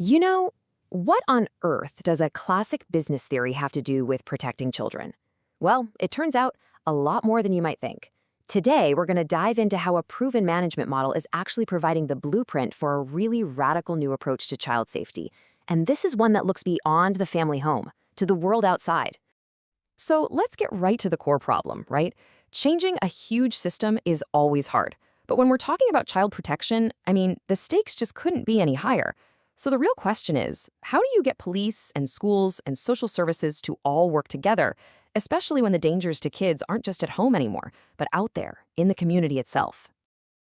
You know, what on earth does a classic business theory have to do with protecting children? Well, it turns out a lot more than you might think. Today, we're going to dive into how a proven management model is actually providing the blueprint for a really radical new approach to child safety. And this is one that looks beyond the family home, to the world outside. So let's get right to the core problem, right? Changing a huge system is always hard. But when we're talking about child protection, the stakes just couldn't be any higher. So the real question is, how do you get police and schools and social services to all work together, especially when the dangers to kids aren't just at home anymore, but out there, in the community itself?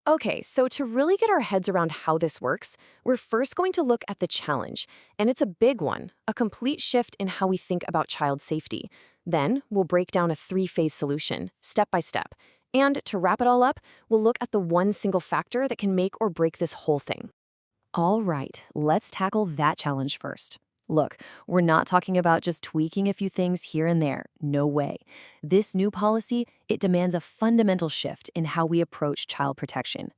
Okay, so to really get our heads around how this works, we're first going to look at the challenge, and it's a big one, a complete shift in how we think about child safety. Then we'll break down a three-phase solution, step by step. And to wrap it all up, we'll look at the one single factor that can make or break this whole thing. All right, let's tackle that challenge first. Look, we're not talking about just tweaking a few things here and there. No way. This new policy, it demands a fundamental shift in how we approach child protection.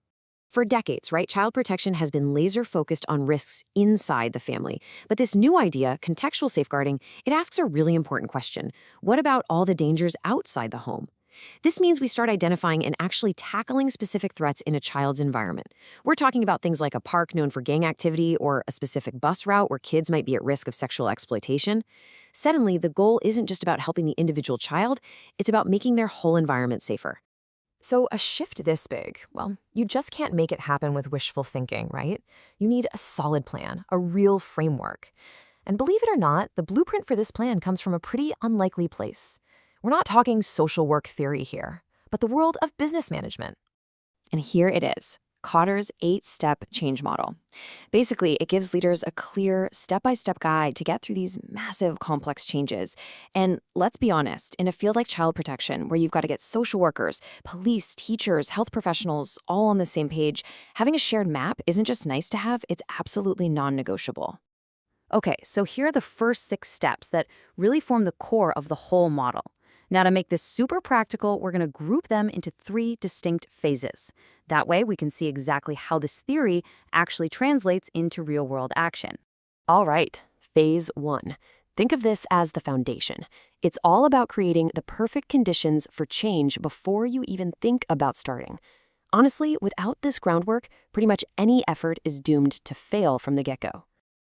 For decades, right, child protection has been laser-focused on risks inside the family. But this new idea, contextual safeguarding, it asks a really important question. What about all the dangers outside the home? This means we start identifying and actually tackling specific threats in a child's environment. We're talking about things like a park known for gang activity or a specific bus route where kids might be at risk of sexual exploitation. Suddenly, the goal isn't just about helping the individual child, it's about making their whole environment safer. So a shift this big, well, you just can't make it happen with wishful thinking, right? You need a solid plan, a real framework. And believe it or not, the blueprint for this plan comes from a pretty unlikely place. We're not talking social work theory here, but the world of business management. And here it is, Kotter's 8-step change model. Basically, it gives leaders a clear, step-by-step guide to get through these massive, complex changes. And let's be honest, in a field like child protection, where you've got to get social workers, police, teachers, health professionals all on the same page, having a shared map isn't just nice to have, it's absolutely non-negotiable. Okay, so here are the first 6 steps that really form the core of the whole model. Now, to make this super practical, we're going to group them into 3 distinct phases. That way, we can see exactly how this theory actually translates into real-world action. All right, phase 1. Think of this as the foundation. It's all about creating the perfect conditions for change before you even think about starting. Honestly, without this groundwork, pretty much any effort is doomed to fail from the get-go.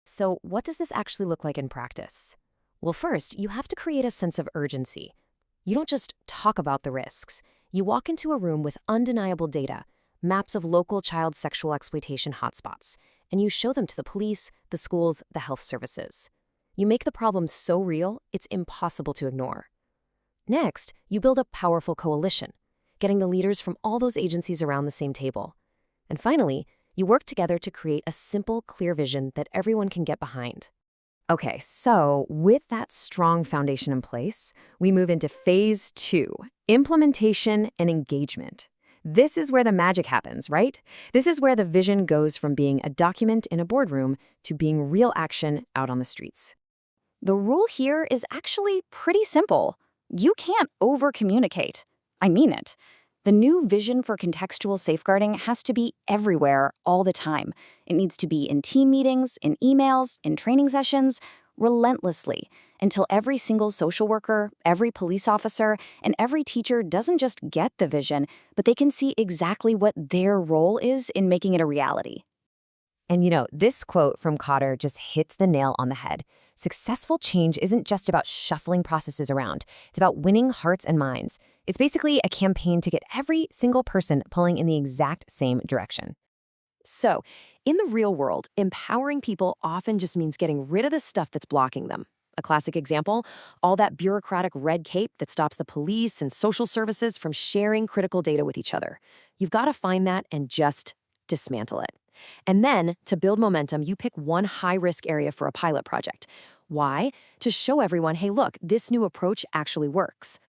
So what does this actually look like in practice? Well, first, you have to create a sense of urgency. You don't just talk about the risks. You walk into a room with undeniable data, maps of local child sexual exploitation hotspots, and you show them to the police, the schools, the health services. You make the problem so real, it's impossible to ignore. Next, you build a powerful coalition, getting the leaders from all those agencies around the same table. And finally, you work together to create a simple, clear vision that everyone can get behind. Okay, so with that strong foundation in place, we move into phase 2, implementation and engagement. This is where the magic happens, right? This is where the vision goes from being a document in a boardroom to being real action out on the streets. The rule here is actually pretty simple. You can't over-communicate. I mean it. The new vision for contextual safeguarding has to be everywhere all the time. It needs to be in team meetings, in emails, in training sessions, relentlessly, until every single social worker, every police officer, and every teacher doesn't just get the vision, but they can see exactly what their role is in making it a reality. And this quote from Kotter just hits the nail on the head. Successful change isn't just about shuffling processes around. It's about winning hearts and minds. It's basically a campaign to get every single person pulling in the exact same direction. So, in the real world, empowering people often just means getting rid of the stuff that's blocking them. A classic example, all that bureaucratic red tape that stops the police and social services from sharing critical data with each other. You've got to find that and just dismantle it. And then, to build momentum, you pick one high-risk area for a pilot project. Why? To show everyone, hey, look, this new approach actually works.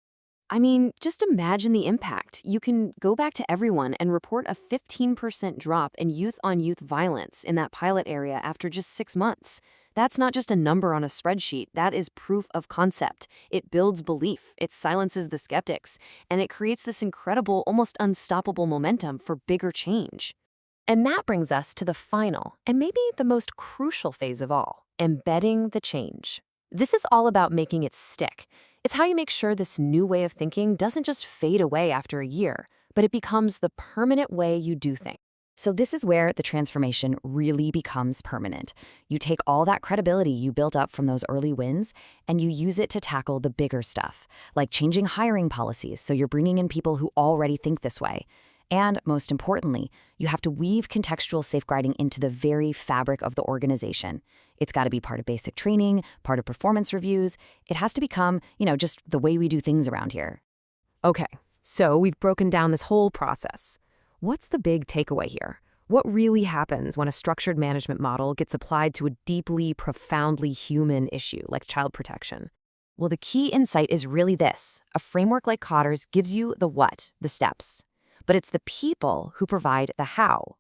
Just imagine the impact. You can go back to everyone and report a 15% drop in youth-on-youth violence in that pilot area after just 6 months. That's not just a number on a spreadsheet. That is proof of concept. It builds belief, it silences the skeptics, and it creates this incredible, almost unstoppable momentum for bigger change. And that brings us to the final, and maybe the most crucial phase of all, embedding the change. This is all about making it stick. It's how you make sure this new way of thinking doesn't just fade away after a year, but it becomes the permanent way you do things. So this is where the transformation really becomes permanent. You take all that credibility you built up from those early wins and you use it to tackle the bigger stuff, like changing hiring policies so you're bringing in people who already think this way. And most importantly, you have to weave contextual safeguarding into the very fabric of the organization. It's got to be part of basic training, part of performance reviews. It has to become, just the way we do things around here. Okay, so we've broken down this whole process. What's the big takeaway here? What really happens when a structured management model gets applied to a deeply, profoundly human issue like child protection? Well, the key insight is really this. A framework like Kotter's gives you the what, the steps. But it's the people who provide the how.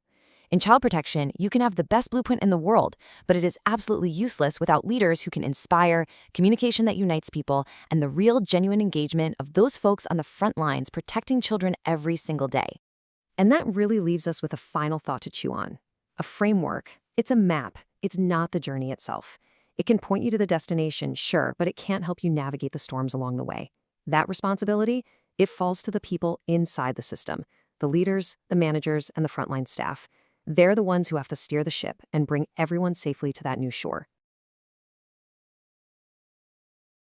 In child protection, you can have the best blueprint in the world, but it is absolutely useless without leaders who can inspire, communication that unites people, and the real, genuine engagement of those folks on the front lines protecting children every single day. And that really leaves us with a final thought to chew on. A framework, it's a map, it's not the journey itself. It can point you to the destination, sure, but it can't help you navigate the storms along the way. That responsibility, it falls to the people inside the system, the leaders, the managers, and the frontline staff. They're the ones who have to steer the ship and bring everyone safely to that new shore.